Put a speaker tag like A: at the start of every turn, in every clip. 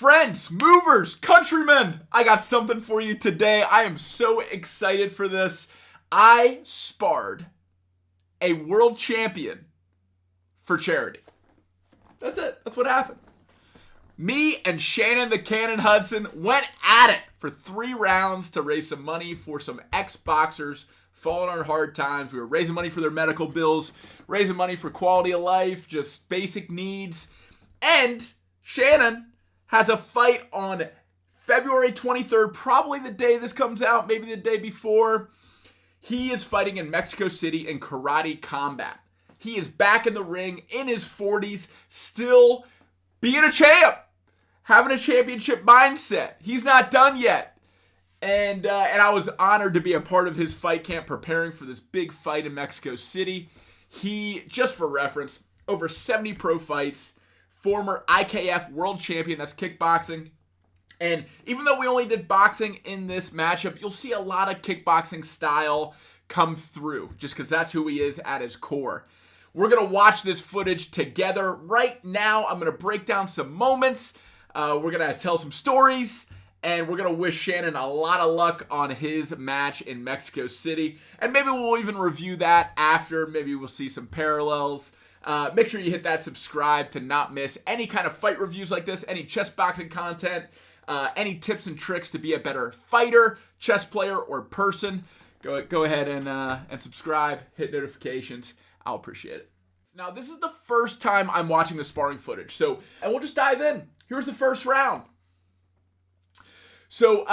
A: Friends, movers, countrymen, I got something for you today. I am so excited for this. I sparred a world champion for charity. That's it. That's what happened. Me and Shannon the Cannon Hudson went at it for 3 rounds to raise some money for some ex-boxers falling on hard times. We were raising money for their medical bills, raising money for quality of life, just basic needs. And Shannon has a fight on February 23rd, probably the day this comes out, maybe the day before. He is fighting in Mexico City in karate combat. He is back in the ring in his 40s, still being a champ, having a championship mindset. He's not done yet. And I was honored to be a part of his fight camp preparing for this big fight in Mexico City. He, just for reference, over 70 pro fights, former IKF world champion, that's kickboxing. And even though we only did boxing in this matchup, you'll see a lot of kickboxing style come through, just because that's who he is at his core. We're going to watch this footage together. Right now, I'm going to break down some moments. We're going to tell some stories. And we're going to wish Shannon a lot of luck on his match in Mexico City. And maybe we'll even review that after. Maybe we'll see some parallels. Make sure you hit that subscribe to not miss any kind of fight reviews like this, any chess boxing content, any tips and tricks to be a better fighter, chess player, or person. Go ahead and subscribe, hit notifications. I'll appreciate it. Now, this is the first time I'm watching the sparring footage, and we'll just dive in. Here's the first round. So,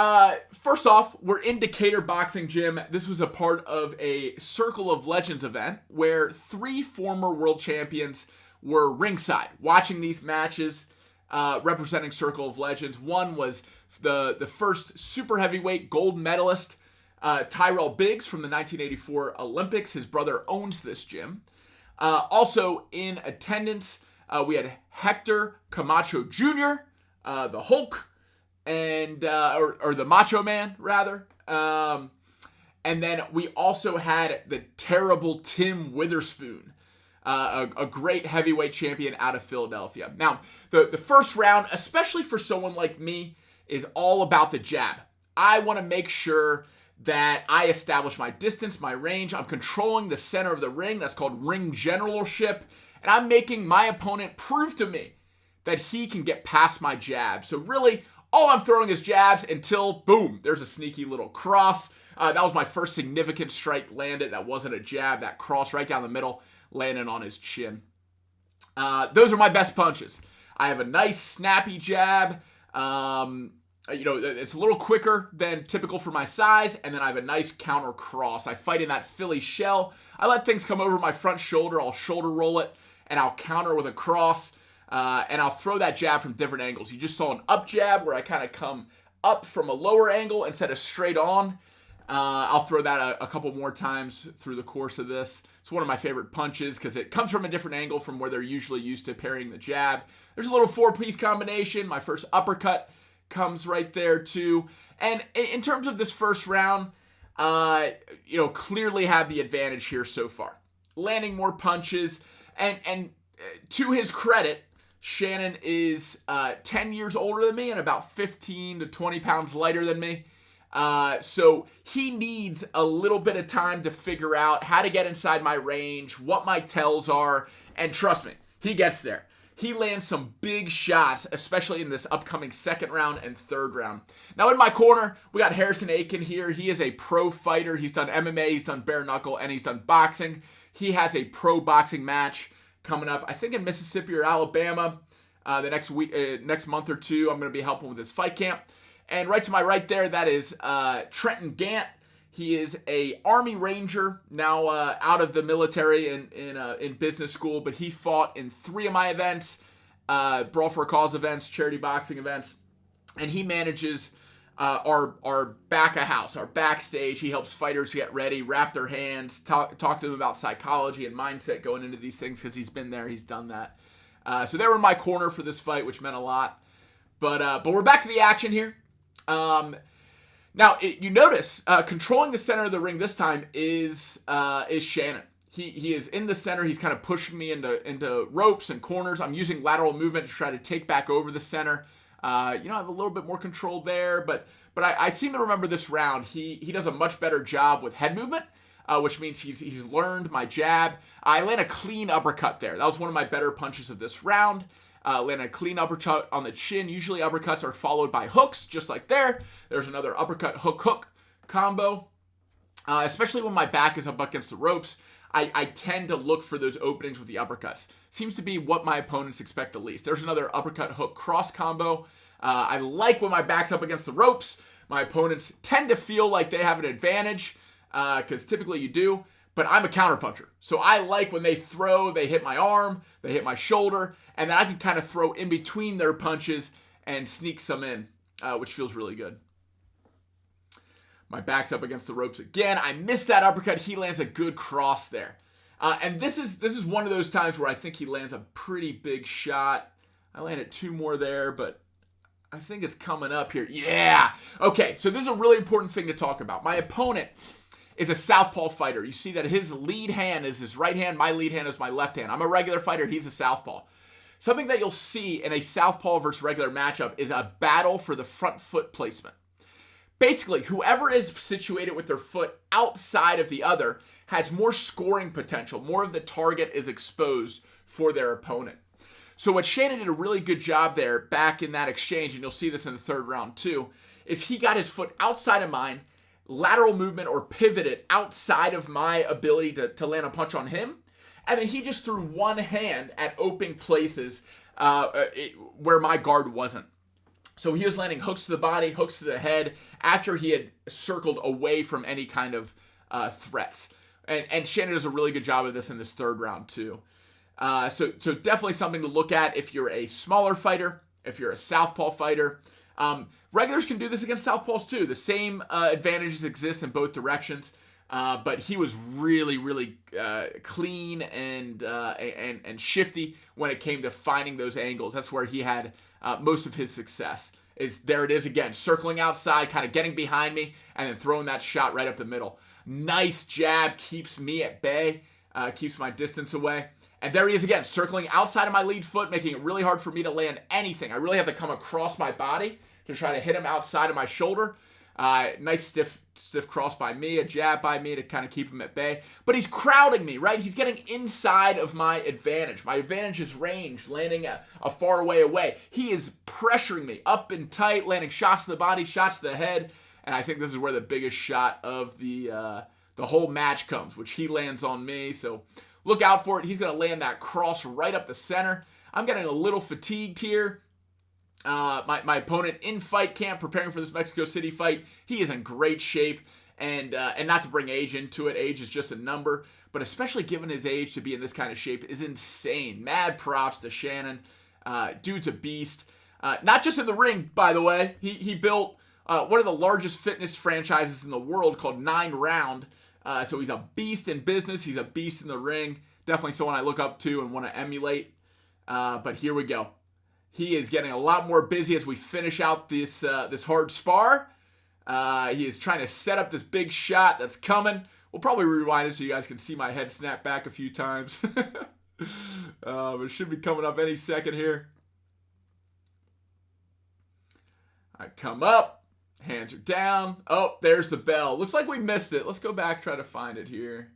A: first off, we're in Decatur Boxing Gym. This was a part of a Circle of Legends event where 3 former world champions were ringside watching these matches representing Circle of Legends. One was the first super heavyweight gold medalist, Tyrell Biggs from the 1984 Olympics. His brother owns this gym. Also in attendance, we had Hector Camacho Jr., the Hulk, and or the Macho Man, rather. And then we also had the terrible Tim Witherspoon, a great heavyweight champion out of Philadelphia. Now, the first round, especially for someone like me, is all about the jab. I want to make sure that I establish my distance, my range. I'm controlling the center of the ring. That's called ring generalship. And I'm making my opponent prove to me that he can get past my jab. So really, all I'm throwing is jabs until, boom, there's a sneaky little cross. That was my first significant strike landed. That wasn't a jab. That cross right down the middle, landing on his chin. Those are my best punches. I have a nice snappy jab. It's a little quicker than typical for my size. And then I have a nice counter cross. I fight in that Philly shell. I let things come over my front shoulder. I'll shoulder roll it, and I'll counter with a cross. And I'll throw that jab from different angles. You just saw an up jab where I kind of come up from a lower angle instead of straight on. I'll throw that a couple more times through the course of this. It's one of my favorite punches because it comes from a different angle from where they're usually used to parrying the jab. There's a little 4-piece combination. My first uppercut comes right there too. And in terms of this first round, clearly have the advantage here so far. Landing more punches. And to his credit, Shannon is 10 years older than me and about 15 to 20 pounds lighter than me. So he needs a little bit of time to figure out how to get inside my range, what my tells are, and trust me, he gets there. He lands some big shots, especially in this upcoming second round and third round. Now in my corner, we got Harrison Aiken here. He is a pro fighter. He's done MMA, he's done bare knuckle, and he's done boxing. He has a pro boxing match coming up, I think in Mississippi or Alabama, the next month or two. I'm going to be helping with his fight camp. And right to my right there, that is Trenton Gant. He is a Army Ranger, now out of the military in business school, but he fought in 3 of my events, Brawl for a Cause events, charity boxing events, and he manages our back of house, our backstage. He helps fighters get ready, wrap their hands, talk to them about psychology and mindset going into these things because he's been there, he's done that. So they were in my corner for this fight, which meant a lot. But we're back to the action here. Now, you notice controlling the center of the ring this time is Shannon. He is in the center. He's kind of pushing me into ropes and corners. I'm using lateral movement to try to take back over the center. I have a little bit more control there, but I seem to remember this round he does a much better job with head movement, which means he's learned my jab. I land a clean uppercut there. That was one of my better punches of this round. Land a clean uppercut on the chin. Usually uppercuts are followed by hooks, just like there. There's another uppercut, hook combo. Especially when my back is up against the ropes, I tend to look for those openings with the uppercuts. Seems to be what my opponents expect the least. There's another uppercut, hook, cross combo. I like when my back's up against the ropes. My opponents tend to feel like they have an advantage, because typically you do, but I'm a counterpuncher. So I like when they throw, they hit my arm, they hit my shoulder, and then I can kind of throw in between their punches and sneak some in, which feels really good. My back's up against the ropes again. I missed that uppercut. He lands a good cross there. And this is one of those times where I think he lands a pretty big shot. I landed 2 more there, but I think it's coming up here. Yeah! Okay, so this is a really important thing to talk about. My opponent is a southpaw fighter. You see that his lead hand is his right hand. My lead hand is my left hand. I'm a regular fighter. He's a southpaw. Something that you'll see in a southpaw versus regular matchup is a battle for the front foot placement. Basically, whoever is situated with their foot outside of the other has more scoring potential. More of the target is exposed for their opponent. So what Shannon did a really good job there back in that exchange, and you'll see this in the third round too, is he got his foot outside of mine, lateral movement or pivoted outside of my ability to land a punch on him, and then he just threw one hand at open places where my guard wasn't. So he was landing hooks to the body, hooks to the head, after he had circled away from any kind of threats. And Shannon does a really good job of this in this third round too. So definitely something to look at if you're a smaller fighter, if you're a southpaw fighter. Regulars can do this against southpaws too. The same advantages exist in both directions. But he was really, really clean and shifty when it came to finding those angles. That's where he had most of his success. There it is again, circling outside, kind of getting behind me, and then throwing that shot right up the middle. Nice jab, keeps me at bay, keeps my distance away. And there he is again, circling outside of my lead foot, making it really hard for me to land anything. I really have to come across my body to try to hit him outside of my shoulder. Nice stiff cross by me, a jab by me to kind of keep him at bay. But he's crowding me, right? He's getting inside of my advantage. My advantage is range, landing a far away. He is pressuring me up and tight, landing shots to the body, shots to the head. And I think this is where the biggest shot of the whole match comes, which he lands on me. So look out for it. He's going to land that cross right up the center. I'm getting a little fatigued here. My opponent in fight camp, preparing for this Mexico City fight, he is in great shape, and not to bring age into it, age is just a number, but especially given his age, to be in this kind of shape is insane. Mad props to Shannon. Dude's a beast. Not just in the ring, by the way. He built one of the largest fitness franchises in the world called 9 Round. So he's a beast in business. He's a beast in the ring. Definitely someone I look up to and want to emulate. But here we go. He is getting a lot more busy as we finish out this hard spar. He is trying to set up this big shot that's coming. We'll probably rewind it so you guys can see my head snap back a few times. It should be coming up any second here. I come up. Hands are down. Oh, there's the bell. Looks like we missed it. Let's go back, try to find it here.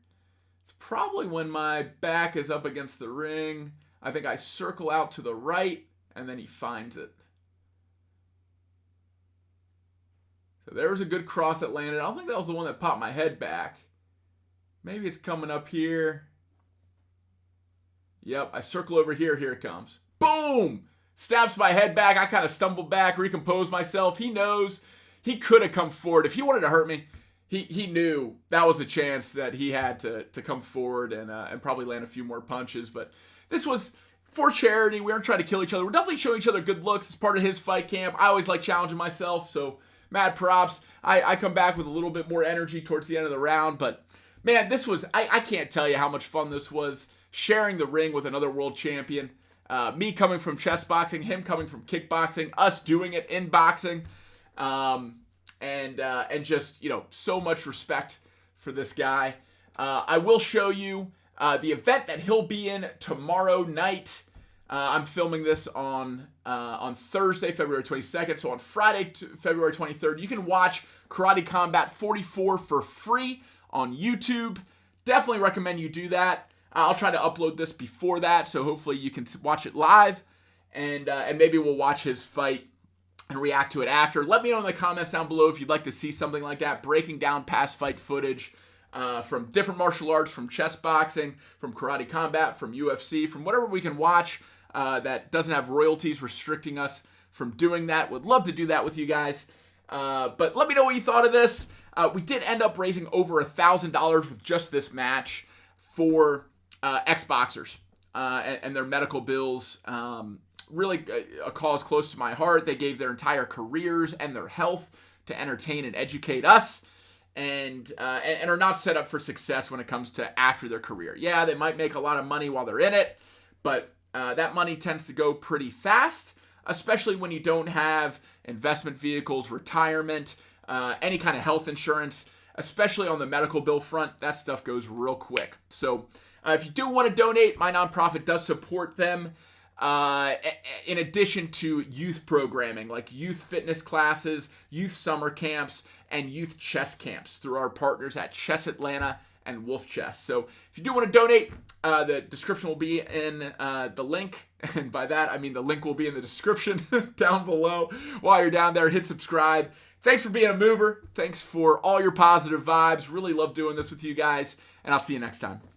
A: It's probably when my back is up against the ring. I think I circle out to the right. And then he finds it. So there was a good cross that landed. I don't think that was the one that popped my head back. Maybe it's coming up here. Yep, I circle over here. Here it comes. Boom! Snaps my head back. I kind of stumble back, recompose myself. He knows he could have come forward. If he wanted to hurt me, he knew that was the chance that he had to come forward and probably land a few more punches. But this was for charity. We aren't trying to kill each other. We're definitely showing each other good looks. It's part of his fight camp. I always like challenging myself, so mad props. I come back with a little bit more energy towards the end of the round, but man, this was, I can't tell you how much fun this was, sharing the ring with another world champion. Me coming from chess boxing, him coming from kickboxing, us doing it in boxing, and just, so much respect for this guy. I will show you the event that he'll be in tomorrow night. I'm filming this on Thursday, February 22nd. So on Friday, February 23rd, you can watch Karate Combat 44 for free on YouTube. Definitely recommend you do that. I'll try to upload this before that, so hopefully you can watch it live, and maybe we'll watch his fight and react to it after. Let me know in the comments down below if you'd like to see something like that, breaking down past fight footage from different martial arts, from chess boxing, from Karate Combat, from UFC, from whatever we can watch that doesn't have royalties restricting us from doing that. Would love to do that with you guys. But let me know what you thought of this. We did end up raising over $1,000 with just this match for ex-boxers and their medical bills. Really a cause close to my heart. They gave their entire careers and their health to entertain and educate us, and are not set up for success when it comes to after their career. Yeah, they might make a lot of money while they're in it, but that money tends to go pretty fast, especially when you don't have investment vehicles, retirement, any kind of health insurance, especially on the medical bill front. That stuff goes real quick. So if you do want to donate, my nonprofit does support them in addition to youth programming like youth fitness classes, youth summer camps, and youth chess camps through our partners at Chess Atlanta and Wolf Chess. So if you do want to donate, the description will be in the link. And by that, I mean the link will be in the description down below. While you're down there, hit subscribe. Thanks for being a mover. Thanks for all your positive vibes. Really love doing this with you guys. And I'll see you next time.